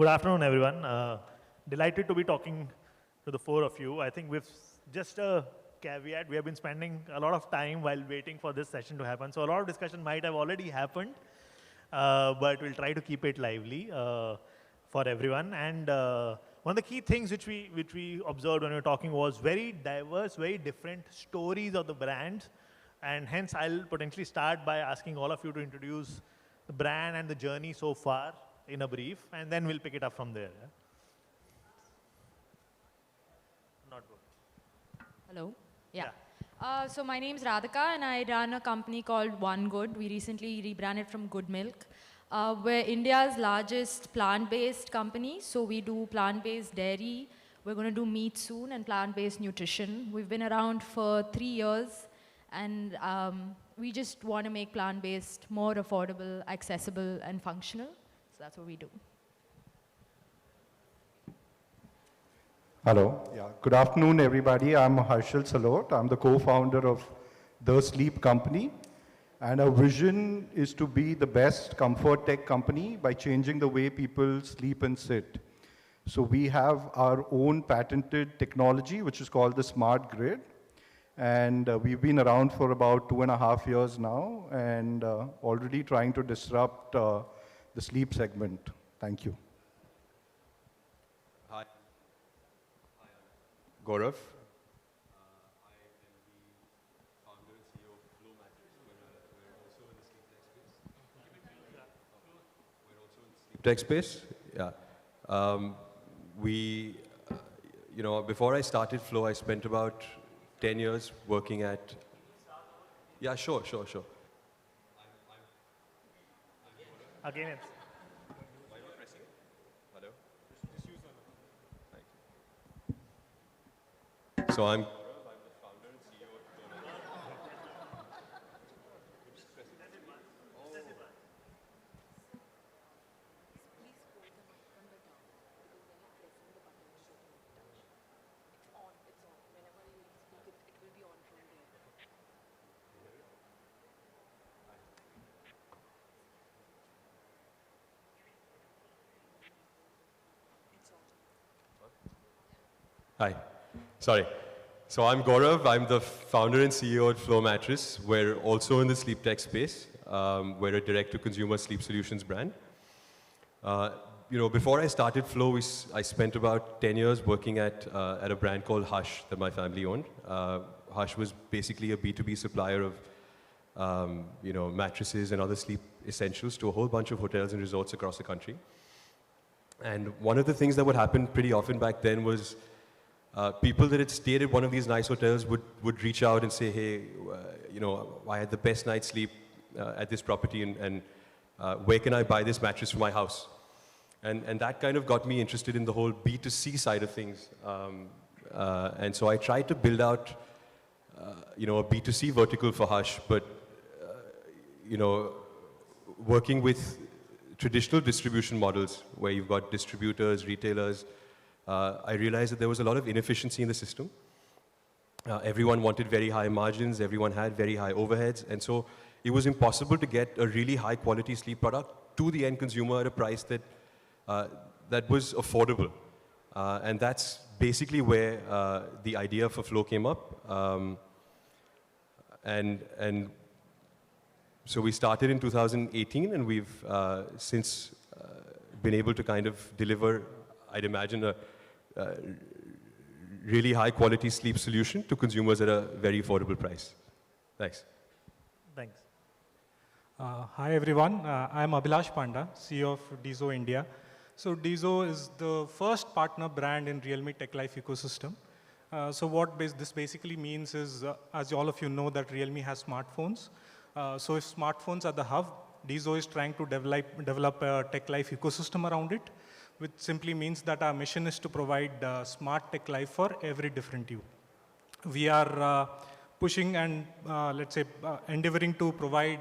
Good afternoon, everyone. Delighted to be talking to the four of you. I think with just a caveat, we have been spending a lot of time while waiting for this session to happen. So a lot of discussion might have already happened, but we'll try to keep it lively for everyone. And one of the key things which we observed when we were talking was very diverse, very different stories of the brands. And hence, I'll potentially start by asking all of you to introduce the brand and the journey so far in a brief, and then we'll pick it up from there. Yeah? Not good. Hello. Yeah. So my name is Radhika, and I run a company called One Good. We recently rebranded from Good Milk. We're India's largest plant-based company. So we do plant-based dairy. We're going to do meat soon and plant-based nutrition. We've been around for 3 years. And we just want to make plant-based more affordable, accessible, and functional. So that's what we do. Hello. Yeah. Good afternoon, everybody. I'm Harshil Salot. I'm the co-founder of The Sleep Company. And our vision is to be the best comfort tech company by changing the way people sleep and sit. So we have our own patented technology, which is called the Smart Grid. And we've been around for about 2.5 years now, and already trying to disrupt the sleep segment. Thank you. Hi. Hi, I'm Gaurav. I am the founder and CEO of Flow Matress. We're also in the sleep tech space. We're also in the sleep tech space. Yeah. Before I started Flow, I spent about 10 years working at... Yeah, sure. Again, it's... Why am I pressing? Hello? Just use one. So I'm Gaurav, I'm the founder and CEO of Flow Matress. Hi. Sorry. So I'm Gaurav. I'm the founder and CEO at Flow Matress. We're also in the sleep tech space. We're a direct-to-consumer sleep solutions brand. Before I started Flow, I spent about 10 years working at a brand called Hush that my family owned. Hush was basically a B2B supplier of mattresses and other sleep essentials to a whole bunch of hotels and resorts across the country. And one of the things that would happen pretty often back then was people that had stayed at one of these nice hotels would reach out and say, hey, I had the best night's sleep at this property, and where can I buy this mattress for my house? And that kind of got me interested in the whole B2C side of things. And so I tried to build out, a B2C vertical for Hush, but, working with traditional distribution models where you've got distributors, retailers, I realized that there was a lot of inefficiency in the system. Everyone wanted very high margins, everyone had very high overheads, and so it was impossible to get a really high quality sleep product to the end consumer at a price that, that was affordable. And that's basically where the idea for Flow came up. And so we started in 2018, and we've since been able to kind of deliver, I'd imagine, a really high quality sleep solution to consumers at a very affordable price. Thanks. Thanks. Hi everyone, I'm Abhilash Panda, CEO of DIZO India. So DIZO is the first partner brand in Realme Tech Life ecosystem. So what this basically means is, as all of you know, that Realme has smartphones. So if smartphones are the hub, DIZO is trying to develop a Tech Life ecosystem around it, which simply means that our mission is to provide smart tech life for every different you. We are pushing and, endeavoring to provide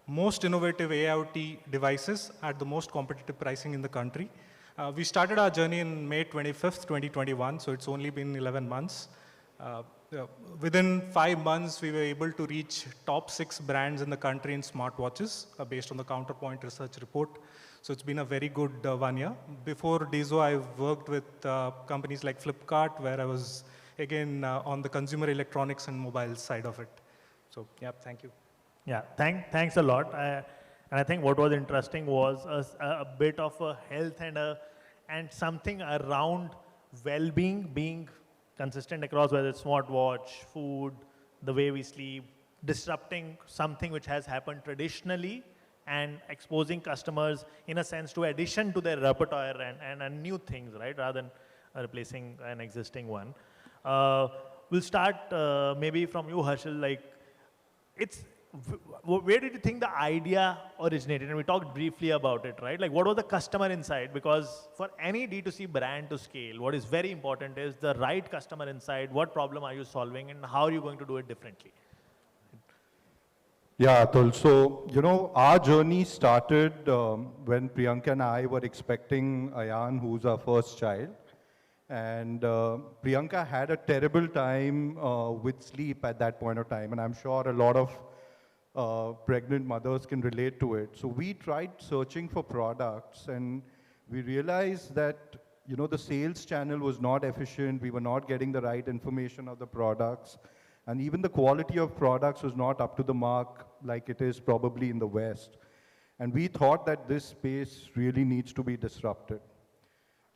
most innovative AIoT devices at the most competitive pricing in the country. We started our journey in May 25th, 2021, so it's only been 11 months. Within 5 months, we were able to reach top 6 brands in the country in smartwatches based on the Counterpoint research report. So it's been a very good 1 year. Before DIZO, I worked with companies like Flipkart, where I was, again, on the consumer electronics and mobile side of it. So, yeah, thank you. Yeah, thanks a lot. And I think what was interesting was a bit of a health and something around well-being being consistent across, whether it's smartwatch, food, the way we sleep, disrupting something which has happened traditionally and exposing customers in a sense to addition to their repertoire and new things, right, rather than replacing an existing one. We'll start maybe from you, Harshil. Like, where did you think the idea originated? And we talked briefly about it, right? Like, what was the customer insight? Because for any D2C brand to scale, what is very important is the right customer insight. What problem are you solving and how are you going to do it differently? Yeah, Atul. So, our journey started when Priyanka and I were expecting Ayan, who's our first child. And Priyanka had a terrible time with sleep at that point of time. And I'm sure a lot of pregnant mothers can relate to it. So we tried searching for products and we realized that, the sales channel was not efficient. We were not getting the right information of the products. And even the quality of products was not up to the mark like it is probably in the West. And we thought that this space really needs to be disrupted.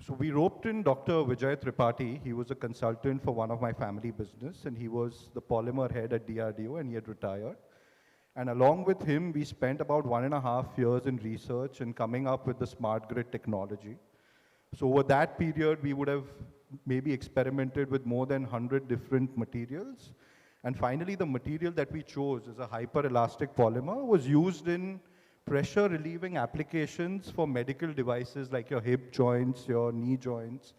So we roped in Dr. Vijay Tripathi. He was a consultant for one of my family business and he was the polymer head at DRDO and he had retired. And along with him, we spent about 1.5 years in research and coming up with the smart grid technology. So over that period, we would have maybe experimented with more than 100 different materials. And finally, the material that we chose as a hyper-elastic polymer was used in pressure relieving applications for medical devices like your hip joints, your knee joints.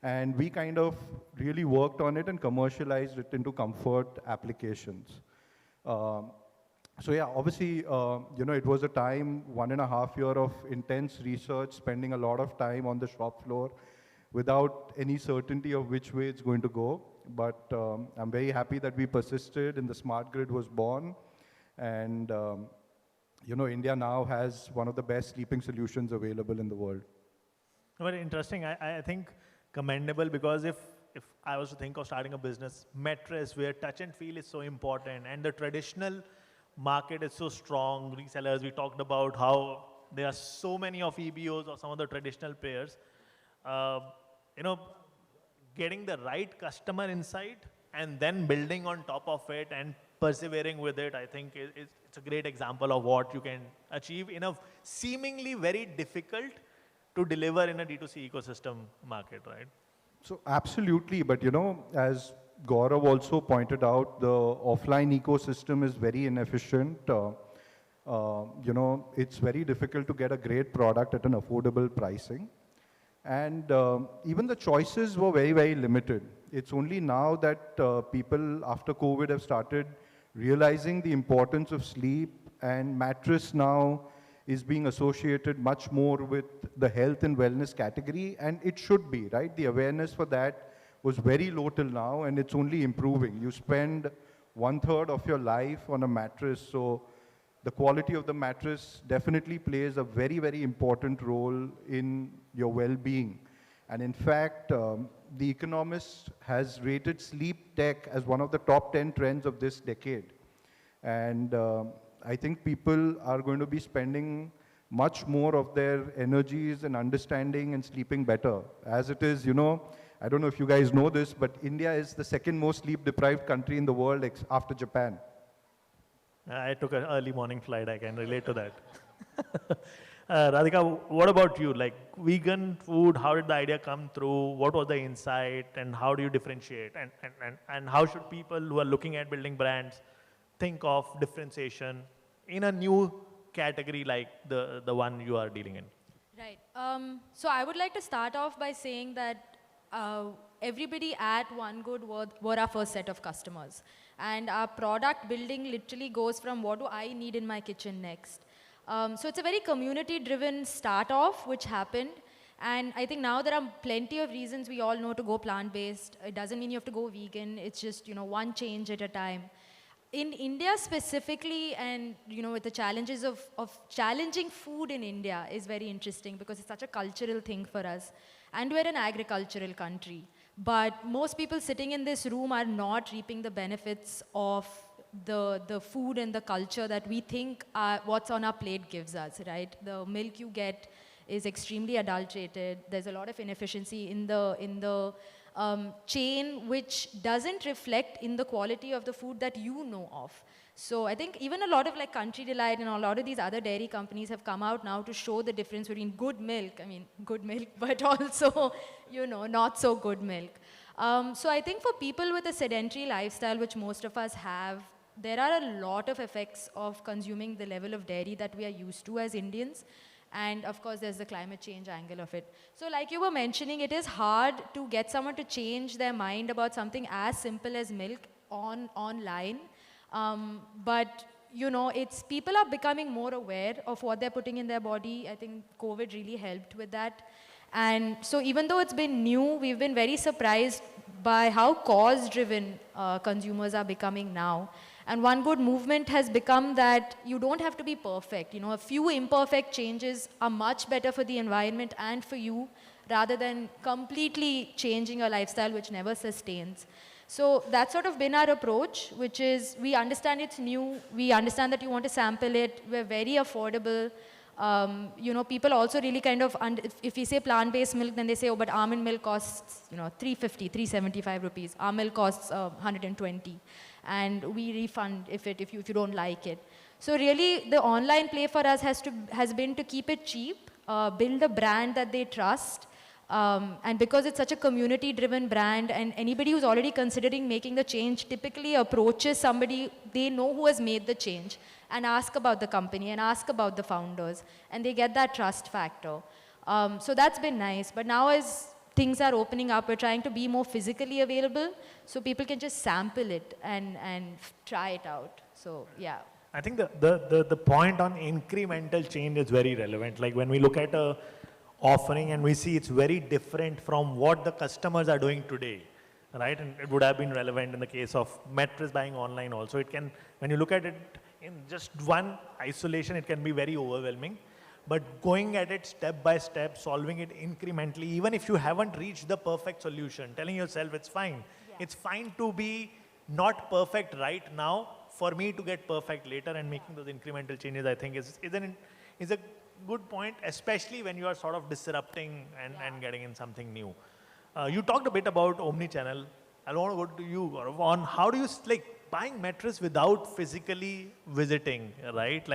And we kind of really worked on it and commercialized it into comfort applications. So yeah, obviously, it was a time, 1.5 years of intense research, spending a lot of time on the shop floor without any certainty of which way it's going to go. But I'm very happy that we persisted and the smart grid was born. And, India now has one of the best sleeping solutions available in the world. Very interesting. I think commendable because if I was to think of starting a business, Matress, where touch and feel is so important and the traditional market is so strong, resellers, we talked about how there are so many of EBOs or some of the traditional players, getting the right customer insight and then building on top of it and persevering with it, I think it's a great example of what you can achieve in a seemingly very difficult to deliver in a D2C ecosystem market, right? So absolutely, but as Gaurav also pointed out, the offline ecosystem is very inefficient. It's very difficult to get a great product at an affordable pricing. And even the choices were very, very limited. It's only now that people after COVID have started realizing the importance of sleep, and Matress now is being associated much more with the health and wellness category, and it should be, right? The awareness for that was very low till now, and it's only improving. You spend 1/3 of your life on a mattress, so the quality of the mattress definitely plays a very, very important role in your well-being. And in fact, The Economist has rated sleep tech as one of the top 10 trends of this decade. And I think people are going to be spending much more of their energies and understanding and sleeping better. As it is, I don't know if you guys know this, but India is the second most sleep-deprived country in the world after Japan. I took an early morning flight. I can relate to that. Radhika, what about you? Like vegan food, how did the idea come through? What was the insight and how do you differentiate? And how should people who are looking at building brands think of differentiation in a new category like the one you are dealing in? Right. So I would like to start off by saying that everybody at One Good were our first set of customers. And our product building literally goes from what do I need in my kitchen next. So it's a very community-driven start-off which happened. And I think now there are plenty of reasons we all know to go plant-based. It doesn't mean you have to go vegan. It's just, one change at a time. In India specifically, and with the challenges of challenging food in India is very interesting because it's such a cultural thing for us. And we're an agricultural country. But most people sitting in this room are not reaping the benefits of the food and the culture that we think what's on our plate gives us, right? The milk you get is extremely adulterated. There's a lot of inefficiency in the chain, which doesn't reflect in the quality of the food that you know of. So I think even a lot of like Country Delight and a lot of these other dairy companies have come out now to show the difference between good milk, but also, not so good milk. So I think for people with a sedentary lifestyle, which most of us have, there are a lot of effects of consuming the level of dairy that we are used to as Indians. And of course, there's the climate change angle of it. So like you were mentioning, it is hard to get someone to change their mind about something as simple as milk online. But, people are becoming more aware of what they're putting in their body. I think COVID really helped with that. And so even though it's been new, we've been very surprised by how cause-driven consumers are becoming now. And one good movement has become that you don't have to be perfect. A few imperfect changes are much better for the environment and for you rather than completely changing a lifestyle which never sustains. So that's sort of been our approach, which is we understand it's new. We understand that you want to sample it. We're very affordable. People also really kind of, if we say plant-based milk, then they say, oh, but almond milk costs, 350, 375 rupees. Our milk costs 120. And we refund if you don't like it. So really, the online play for us has been to keep it cheap, build a brand that they trust, and because it's such a community-driven brand, and anybody who's already considering making the change typically approaches somebody they know who has made the change and ask about the company and ask about the founders, and they get that trust factor. So that's been nice. But now as things are opening up, we're trying to be more physically available so people can just sample it and try it out. So, yeah. I think the point on incremental change is very relevant. Like when we look at a offering and we see it's very different from what the customers are doing today, right? And it would have been relevant in the case of Matress buying online also. It can, when you look at it in just one isolation, it can be very overwhelming. But going at it step by step, solving it incrementally, even if you haven't reached the perfect solution, telling yourself it's fine. Yeah. It's fine to be not perfect right now, for me to get perfect later, and making those incremental changes, I think is a good point, especially when you are sort of disrupting and getting in something new. You talked a bit about omni-channel. I want to go to you, Gaurav, on how do you, buying Matress without physically visiting, right?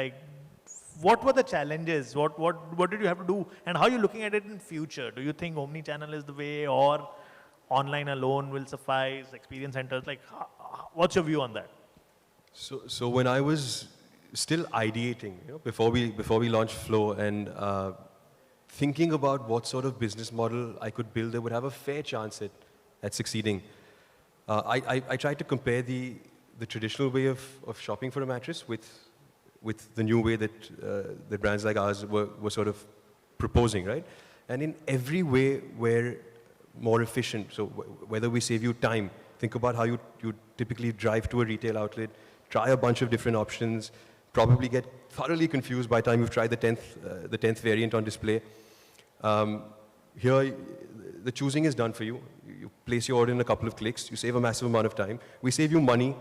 What were the challenges? What did you have to do? And how are you looking at it in future? Do you think omni-channel is the way, or online alone will suffice, experience centers? What's your view on that? So when I was still ideating, before we launched Flow, and thinking about what sort of business model I could build that would have a fair chance at succeeding, I tried to compare the traditional way of shopping for a mattress with the new way that the brands like ours were sort of proposing, right? And in every way, we're more efficient. So whether we save you time, think about how you typically drive to a retail outlet, try a bunch of different options, probably get thoroughly confused by the time you've tried the 10th variant on display. Here, the choosing is done for you. You place your order in a couple of clicks. You save a massive amount of time. We save you money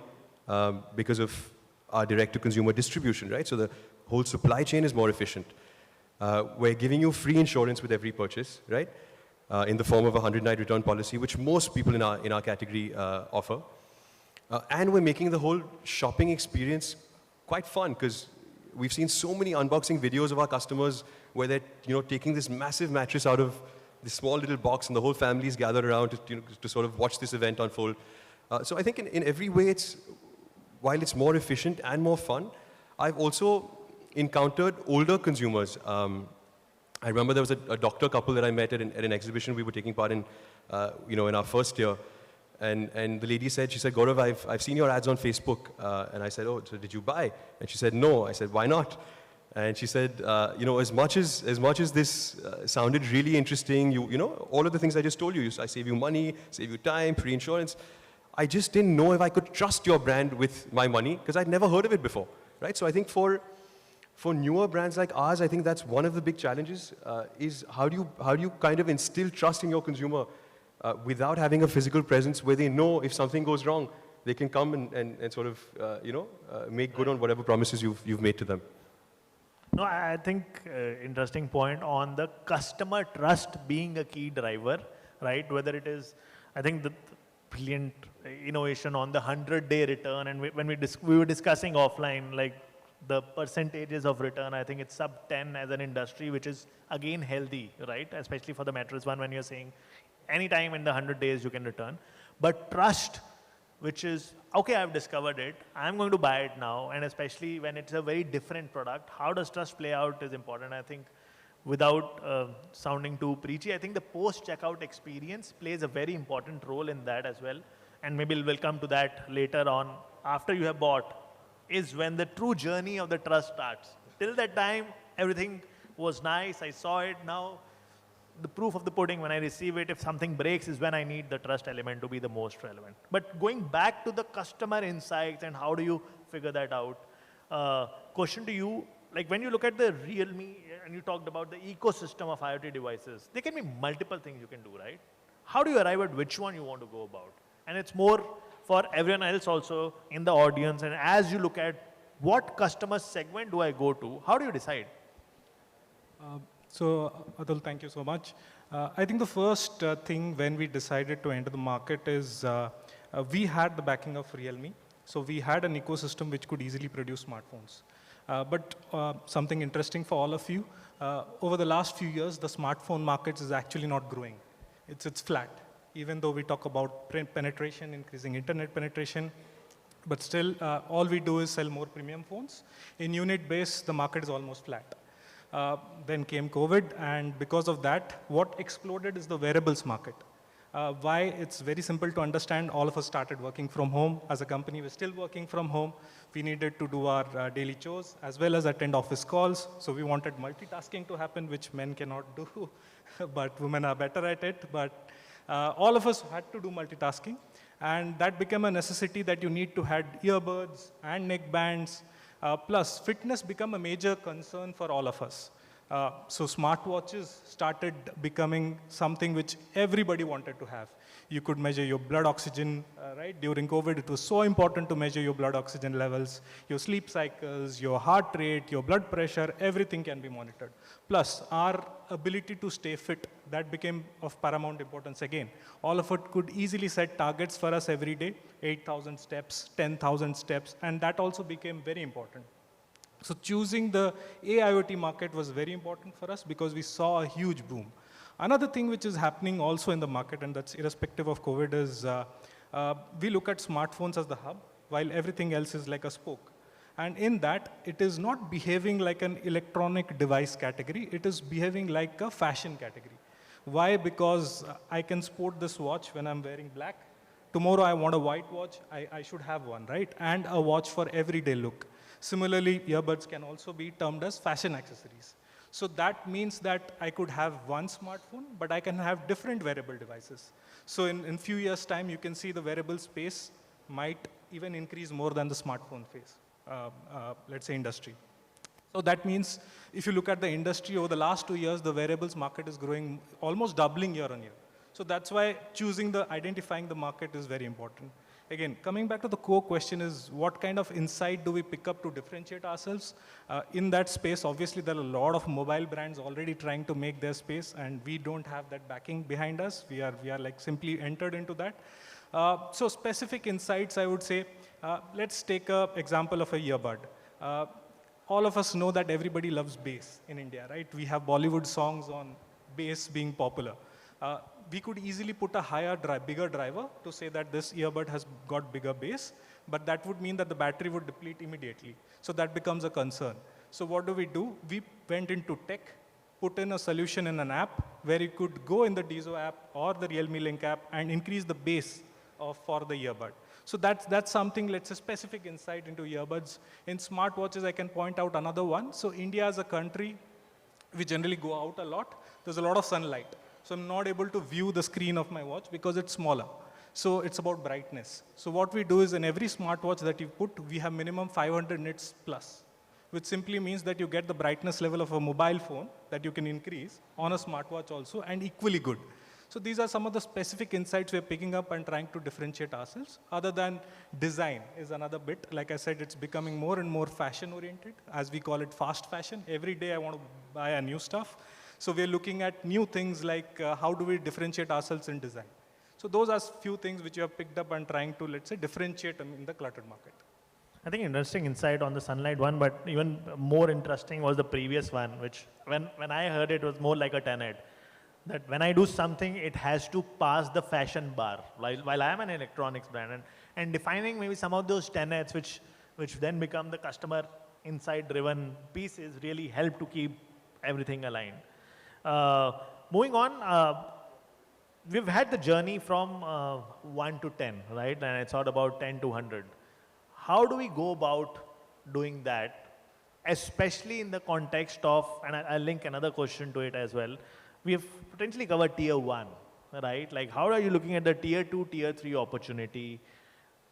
because of our direct-to-consumer distribution, right? So the whole supply chain is more efficient. We're giving you free insurance with every purchase, right? In the form of a 100-night return policy, which most people in our category offer. And we're making the whole shopping experience quite fun, because we've seen so many unboxing videos of our customers where they're taking this massive mattress out of this small little box, and the whole family is gathered around to sort of watch this event unfold. So I think in every way, while it's more efficient and more fun, I've also encountered older consumers. I remember there was a doctor couple that I met at an exhibition we were taking part in, in our first year. And the lady said, Gaurav, I've seen your ads on Facebook. And I said, oh, so did you buy? And she said, no. I said, why not? And she said, as much as this sounded really interesting, all of the things I just told you, I save you money, save you time, free insurance. I just didn't know if I could trust your brand with my money because I'd never heard of it before, right? So I think for newer brands like ours, I think that's one of the big challenges is how do you kind of instill trust in your consumer without having a physical presence where they know if something goes wrong, they can come and sort of, make good on whatever promises you've made to them. No, I think interesting point on the customer trust being a key driver, right? Whether it is, I think the brilliant innovation on the 100-day return, and when we were discussing offline, like the percentages of return, I think it's sub 10 as an industry, which is again healthy, right? Especially for the mattress one, when you're saying anytime in the 100 days you can return. But trust, which is, okay, I've discovered it, I'm going to buy it now, and especially when it's a very different product, how does trust play out is important. I think without sounding too preachy, I think the post-checkout experience plays a very important role in that as well, and maybe we'll come to that later on. After you have bought is when the true journey of the trust starts. Till that time, everything was nice, I saw it. Now the proof of the pudding, when I receive it, if something breaks, is when I need the trust element to be the most relevant. But going back to the customer insights and how do you figure that out, question to you, like when you look at the Realme and you talked about the ecosystem of IoT devices, there can be multiple things you can do, right? How do you arrive at which one you want to go about? And it's more for everyone else also in the audience, and as you look at what customer segment do I go to, how do you decide? So, Atul, thank you so much. I think the first thing when we decided to enter the market is we had the backing of Realme. So we had an ecosystem which could easily produce smartphones. But something interesting for all of you, over the last few years, the smartphone market is actually not growing. It's flat. Even though we talk about penetration, increasing internet penetration, but still all we do is sell more premium phones. In unit base, the market is almost flat. Then came COVID, and because of that, what exploded is the wearables market. Why? It's very simple to understand. All of us started working from home. As a company, we're still working from home. We needed to do our daily chores as well as attend office calls. So we wanted multitasking to happen, which men cannot do, but women are better at it. But all of us had to do multitasking, and that became a necessity that you need to have earbuds and neck bands. Plus, fitness became a major concern for all of us. So smartwatches started becoming something which everybody wanted to have. You could measure your blood oxygen, right? During COVID, it was so important to measure your blood oxygen levels, your sleep cycles, your heart rate, your blood pressure, everything can be monitored. Plus, our ability to stay fit, that became of paramount importance again. All of it could easily set targets for us every day, 8,000 steps, 10,000 steps, and that also became very important. So choosing the AIoT market was very important for us because we saw a huge boom. Another thing which is happening also in the market, and that's irrespective of COVID, is we look at smartphones as the hub, while everything else is like a spoke. And in that, it is not behaving like an electronic device category, it is behaving like a fashion category. Why? Because I can sport this watch when I'm wearing black. Tomorrow I want a white watch, I should have one, right? And a watch for everyday look. Similarly, earbuds can also be termed as fashion accessories. So that means that I could have one smartphone, but I can have different wearable devices. So in few years' time, you can see the wearable space might even increase more than the smartphone phase, let's say industry. So that means if you look at the industry over the last 2 years, the wearables market is growing, almost doubling year on year. So that's why identifying the market is very important. Again, coming back to the core question is, what kind of insight do we pick up to differentiate ourselves? In that space, obviously, there are a lot of mobile brands already trying to make their space, and we don't have that backing behind us. We are like simply entered into that. So specific insights, I would say, let's take an example of a earbud. All of us know that everybody loves bass in India, right? We have Bollywood songs on bass being popular. We could easily put a bigger driver to say that this earbud has got bigger bass, but that would mean that the battery would deplete immediately. So that becomes a concern. So what do? We went into tech, put in a solution in an app where you could go in the DIZO app or the Realme Link app and increase the bass for the earbud. So that's something, let's say, specific insight into earbuds. In smartwatches, I can point out another one. So India as a country, we generally go out a lot. There's a lot of sunlight. So I'm not able to view the screen of my watch because it's smaller. So it's about brightness. So what we do is in every smartwatch that you put, we have minimum 500 nits plus, which simply means that you get the brightness level of a mobile phone that you can increase on a smartwatch also, and equally good. So these are some of the specific insights we're picking up and trying to differentiate ourselves. Other than design is another bit. Like I said, it's becoming more and more fashion oriented, as we call it fast fashion. Every day I want to buy a new stuff. So we're looking at new things like how do we differentiate ourselves in design. So those are few things which you have picked up and trying to, let's say, differentiate in the cluttered market. I think interesting insight on the sunlight one, but even more interesting was the previous one, which when I heard it was more like a tenet. That when I do something, it has to pass the fashion bar, while I am an electronics brand. And defining maybe some of those tenets, which then become the customer insight-driven pieces, really help to keep everything aligned. Moving on, we've had the journey from 1 to 10, right? And it's all about 10 to 100. How do we go about doing that, especially in the context of, and I'll link another question to it as well, we have potentially covered tier 1, right? Like how are you looking at the tier 2, tier 3 opportunity?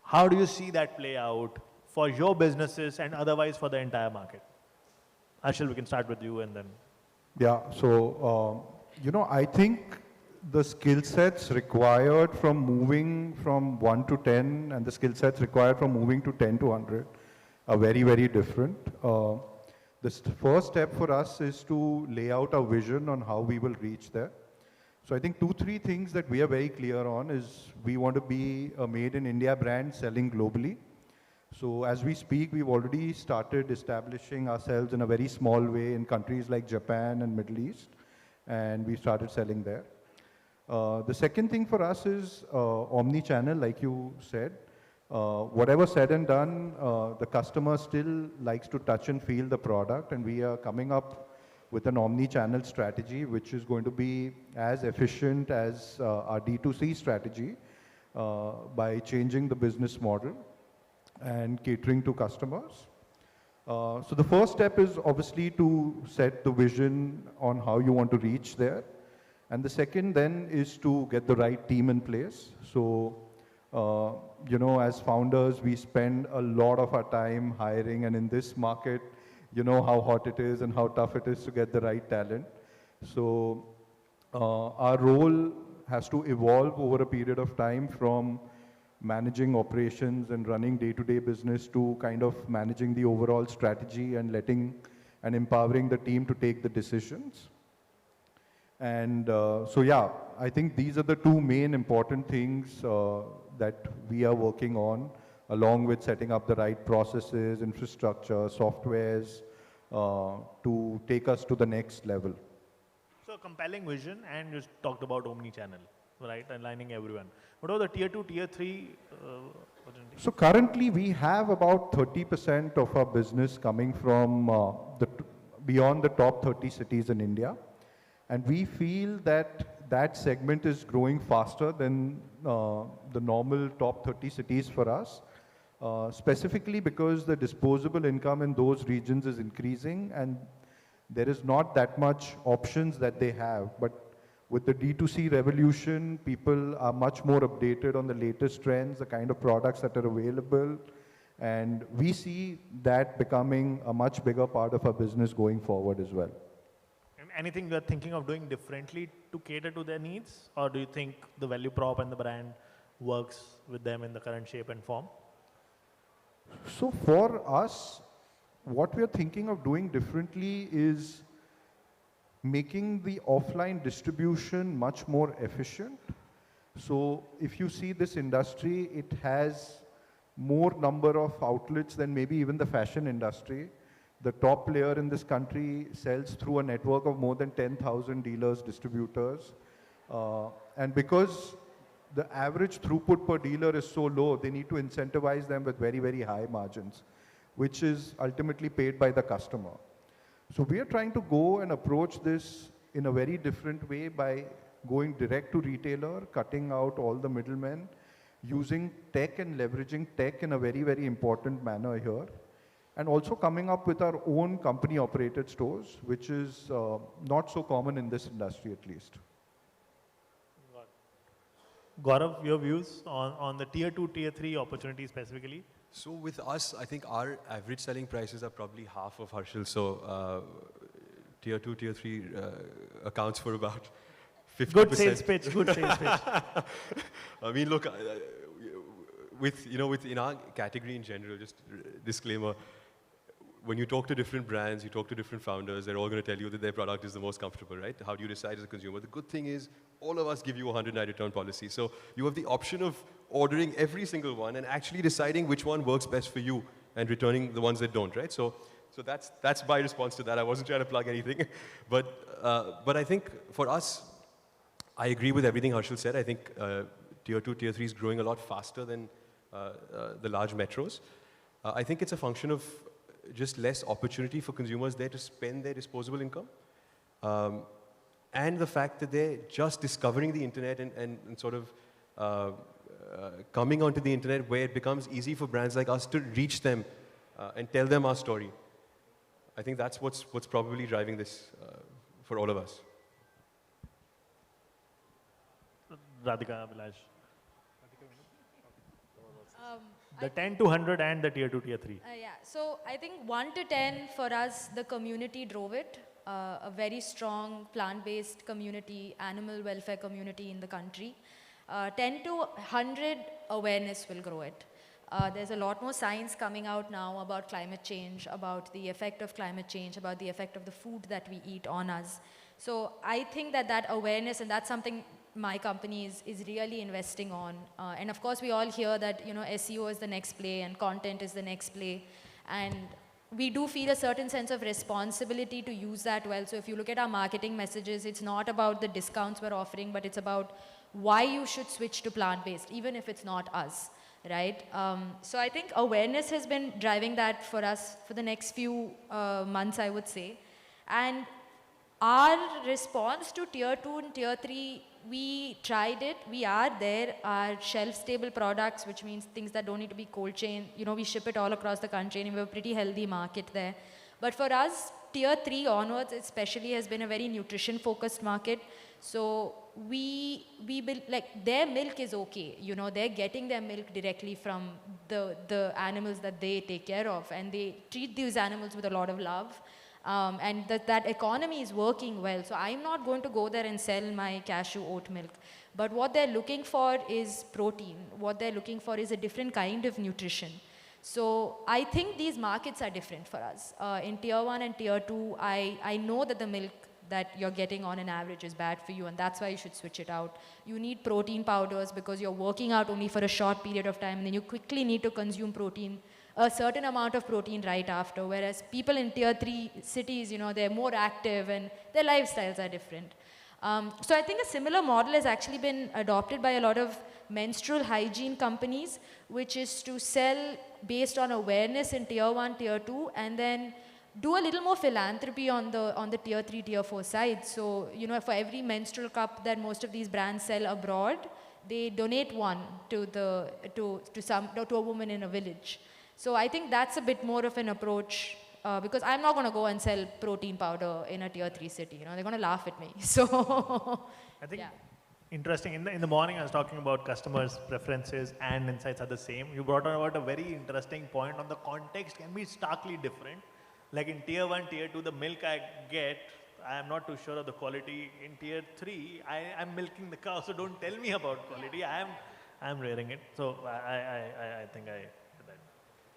How do you see that play out for your businesses and otherwise for the entire market? Harshil, we can start with you and then. Yeah, so, I think the skill sets required from moving from 1 to 10 and the skill sets required from moving to 10 to 100 are very, very different. The first step for us is to lay out a vision on how we will reach there. So I think 2-3 things that we are very clear on is we want to be a made in India brand selling globally. So as we speak, we've already started establishing ourselves in a very small way in countries like Japan and Middle East, and we started selling there. The second thing for us is omni-channel, like you said. Whatever said and done, the customer still likes to touch and feel the product, and we are coming up with an omni-channel strategy, which is going to be as efficient as our D2C strategy by changing the business model and catering to customers. So the first step is obviously to set the vision on how you want to reach there. And the second then is to get the right team in place. So, as founders, we spend a lot of our time hiring, and in this market, you know how hot it is and how tough it is to get the right talent. So our role has to evolve over a period of time from managing operations and running day-to-day business to kind of managing the overall strategy and letting and empowering the team to take the decisions. And I think these are the two main important things that we are working on, along with setting up the right processes, infrastructure, softwares to take us to the next level. So compelling vision, and you talked about omni-channel, right, aligning everyone. What are the tier 2, tier 3 opportunities? So currently we have about 30% of our business coming from beyond the top 30 cities in India. And we feel that that segment is growing faster than the normal top 30 cities for us, specifically because the disposable income in those regions is increasing and there is not that much options that they have. But with the D2C revolution, people are much more updated on the latest trends, the kind of products that are available. And we see that becoming a much bigger part of our business going forward as well. Anything you're thinking of doing differently to cater to their needs? Or do you think the value prop and the brand works with them in the current shape and form? So for us, what we're thinking of doing differently is making the offline distribution much more efficient. So if you see this industry, it has more number of outlets than maybe even the fashion industry. The top player in this country sells through a network of more than 10,000 dealers, distributors. And because the average throughput per dealer is so low, they need to incentivize them with very, very high margins, which is ultimately paid by the customer. So we are trying to go and approach this in a very different way by going direct to retailer, cutting out all the middlemen, using tech and leveraging tech in a very, very important manner here. And also coming up with our own company-operated stores, which is not so common in this industry at least. Gaurav, your views on the tier 2, tier 3 opportunity specifically? So with us, I think our average selling prices are probably half of Harshil. So tier 2, tier 3 accounts for about 50%. Good sales pitch, good sales pitch. I mean, look, in our category in general, just disclaimer, when you talk to different brands, you talk to different founders, they're all going to tell you that their product is the most comfortable, right? How do you decide as a consumer? The good thing is, all of us give you a 100-night return policy. So you have the option of ordering every single one and actually deciding which one works best for you and returning the ones that don't, right? So that's my response to that. I wasn't trying to plug anything. But I think for us, I agree with everything Harshil said. I think tier 2, tier 3 is growing a lot faster than the large metros. I think it's a function of just less opportunity for consumers there to spend their disposable income. And the fact that they're just discovering the internet and sort of coming onto the internet where it becomes easy for brands like us to reach them and tell them our story. I think that's what's probably driving this for all of us. Radhika, Abhilash. The 10 to 100 and the tier 2, tier 3. Yeah, so I think 1 to 10 for us, the community drove it. A very strong plant-based community, animal welfare community in the country. 10 to 100, awareness will grow it. There's a lot more science coming out now about climate change, about the effect of climate change, about the effect of the food that we eat on us. So I think that awareness, and that's something my company is really investing on. And of course, we all hear that SEO is the next play and content is the next play. And we do feel a certain sense of responsibility to use that well. So if you look at our marketing messages, it's not about the discounts we're offering, but it's about why you should switch to plant-based, even if it's not us, right? So I think awareness has been driving that for us for the next few months, I would say. And our response to tier 2 and tier 3, we tried it. We are there. Our shelf-stable products, which means things that don't need to be cold chain, we ship it all across the country, and we have a pretty healthy market there. But for us, tier 3 onwards especially has been a very nutrition-focused market. So we build, like, their milk is okay. They're getting their milk directly from the animals that they take care of, and they treat these animals with a lot of love. And that economy is working well. So I'm not going to go there and sell my cashew oat milk. But what they're looking for is protein. What they're looking for is a different kind of nutrition. So I think these markets are different for us. In tier 1 and tier 2, I know that the milk that you're getting on an average is bad for you, and that's why you should switch it out. You need protein powders because you're working out only for a short period of time, and then you quickly need to consume protein, a certain amount of protein right after, whereas people in tier 3 cities, they're more active and their lifestyles are different. So I think a similar model has actually been adopted by a lot of menstrual hygiene companies, which is to sell based on awareness in tier 1, tier 2, and then do a little more philanthropy on the tier 3, tier 4 side. So, for every menstrual cup that most of these brands sell abroad, they donate one to a woman in a village. So I think that's a bit more of an approach, because I'm not going to go and sell protein powder in a tier 3 city. They're going to laugh at me. So I think interesting. In the morning, I was talking about customers' preferences and insights are the same. You brought on about a very interesting point on the context can be starkly different. Like in tier 1, tier 2, the milk I get, I am not too sure of the quality. In tier 3, I'm milking the cow, so don't tell me about quality. I'm rearing it. So I think I did that.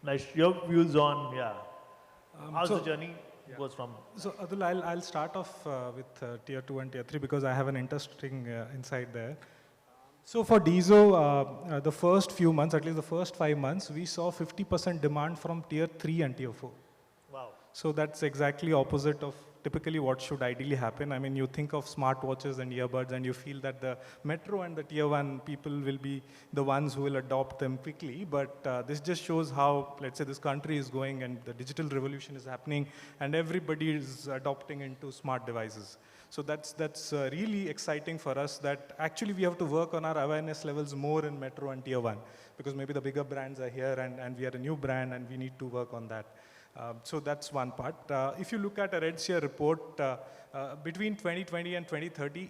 Like your views on, how's the journey goes from? So Atul, I'll start off with tier 2 and tier 3 because I have an interesting insight there. So for DIZO, the first few months, at least the first 5 months, we saw 50% demand from tier 3 and tier 4. Wow. So that's exactly opposite of typically what should ideally happen. I mean, you think of smartwatches and earbuds and you feel that the metro and the tier 1 people will be the ones who will adopt them quickly. But this just shows how, let's say, this country is going and the digital revolution is happening and everybody is adopting into smart devices. So that's really exciting for us that actually we have to work on our awareness levels more in metro and tier 1 because maybe the bigger brands are here and we are a new brand and we need to work on that. So that's one part. If you look at a Redshare report, between 2020 and 2030,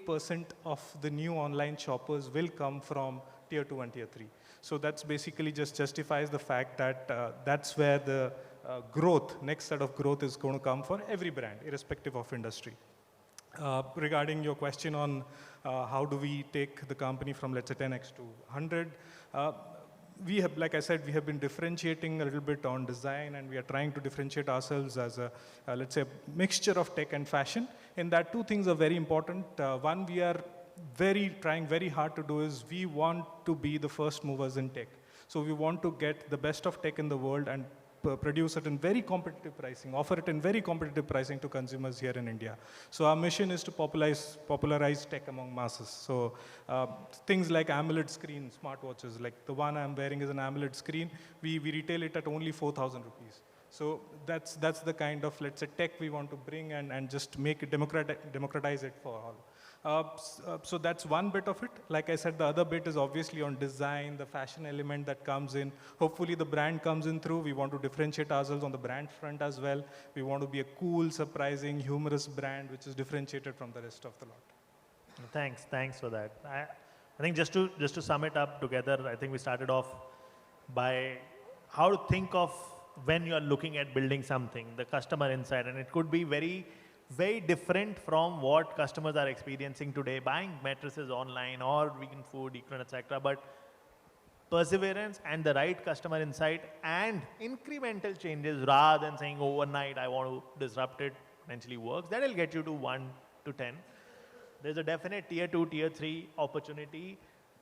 88% of the new online shoppers will come from tier 2 and tier 3. So that's basically just justifies the fact that that's where the next set of growth is going to come for every brand, irrespective of industry. Regarding your question on how do we take the company from, let's say, 10x to 100, we have, like I said, we have been differentiating a little bit on design and we are trying to differentiate ourselves as a, let's say, mixture of tech and fashion. In that, two things are very important. One, we are trying very hard to do is we want to be the first movers in tech. So we want to get the best of tech in the world and produce it in very competitive pricing, offer it in very competitive pricing to consumers here in India. So our mission is to popularize tech among masses. So things like AMOLED screen smartwatches, like the one I'm wearing is an AMOLED screen, we retail it at only 4,000 rupees. So that's the kind of, let's say, tech we want to bring and just make it democratize it for all. So that's one bit of it. Like I said, the other bit is obviously on design, the fashion element that comes in. Hopefully the brand comes in through. We want to differentiate ourselves on the brand front as well. We want to be a cool, surprising, humorous brand which is differentiated from the rest of the lot. Thanks for that. I think just to sum it up together, I think we started off by how to think of when you are looking at building something, the customer insight, and it could be very different from what customers are experiencing today, buying mattresses online or vegan food, equine, etc. But perseverance and the right customer insight and incremental changes rather than saying overnight, I want to disrupt it, potentially works. That will get you to 1 to 10. There's a definite tier 2, tier 3 opportunity.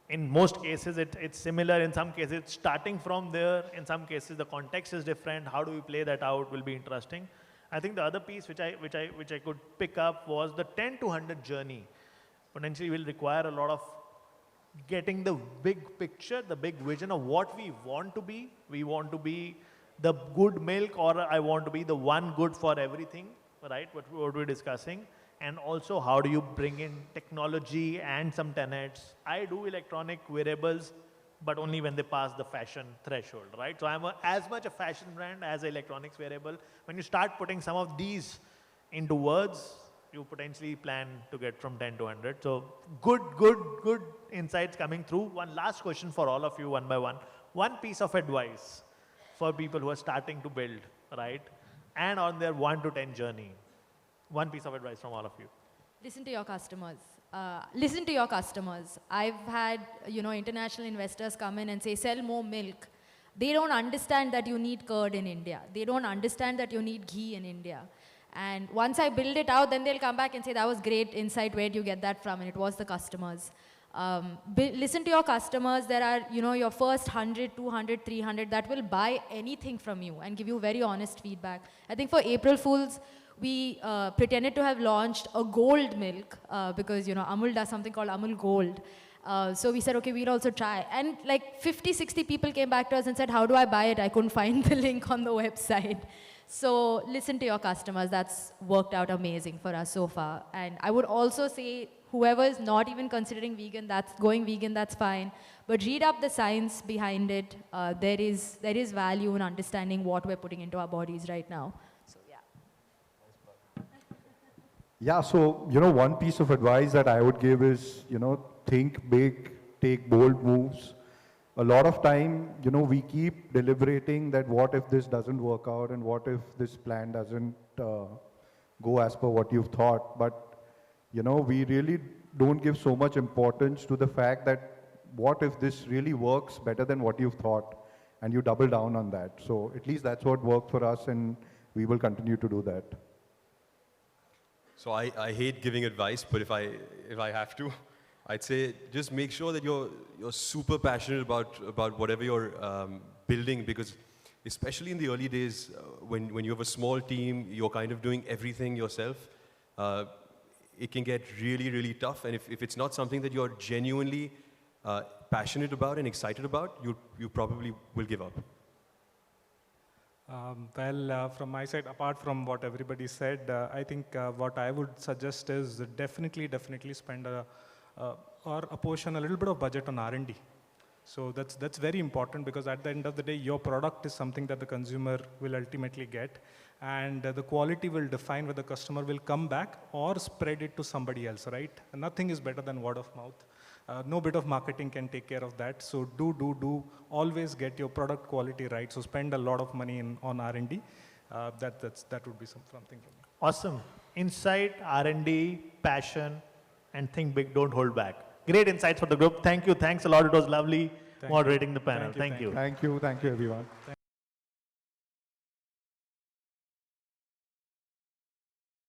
In most cases, it's similar. In some cases, it's starting from there. In some cases, the context is different. How do we play that out will be interesting. I think the other piece which I could pick up was the 10 to 100 journey. Potentially will require a lot of getting the big picture, the big vision of what we want to be. We want to be the good milk, or I want to be the one good for everything, right? What we're discussing. And also, how do you bring in technology and some tenets? I do electronic wearables, but only when they pass the fashion threshold, right? So I'm as much a fashion brand as an electronics wearable. When you start putting some of these into words, you potentially plan to get from 10 to 100. So good insights coming through. One last question for all of you, one by one. One piece of advice for people who are starting to build, right? And on their 1 to 10 journey. One piece of advice from all of you. Listen to your customers. Listen to your customers. I've had, international investors come in and say, sell more milk. They don't understand that you need curd in India. They don't understand that you need ghee in India. And once I build it out, then they'll come back and say, that was great insight. Where do you get that from? And it was the customers. Listen to your customers. There are, your first 100, 200, 300 that will buy anything from you and give you very honest feedback. I think for April Fools, we pretended to have launched a gold milk because, Amul does something called Amul Gold. So we said, okay, we'll also try. And like 50, 60 people came back to us and said, how do I buy it? I couldn't find the link on the website. So listen to your customers. That's worked out amazing for us so far. And I would also say, whoever is not even considering vegan, going vegan, that's fine. But read up the science behind it. There is value in understanding what we're putting into our bodies right now. Yeah, so, one piece of advice that I would give is, think big, take bold moves. A lot of time, we keep deliberating that what if this doesn't work out and what if this plan doesn't go as per what you've thought. But, we really don't give so much importance to the fact that what if this really works better than what you've thought, and you double down on that. So at least that's what worked for us, and we will continue to do that. So I hate giving advice, but if I have to, I'd say just make sure that you're super passionate about whatever you're building, because especially in the early days, when you have a small team, you're kind of doing everything yourself, it can get really, really tough. And if it's not something that you're genuinely passionate about and excited about, you probably will give up. From my side, apart from what everybody said, I think what I would suggest is definitely spend a portion, a little bit of budget on R&D. So that's very important, because at the end of the day, your product is something that the consumer will ultimately get, and the quality will define whether the customer will come back or spread it to somebody else, right? And nothing is better than word of mouth. No bit of marketing can take care of that. So do always get your product quality right. So spend a lot of money on R&D. That would be something for me. Awesome. Insight, R&D, passion, and think big, don't hold back. Great insights for the group. Thank you. Thanks a lot. It was lovely moderating the panel. Thank you. Thank you, everyone.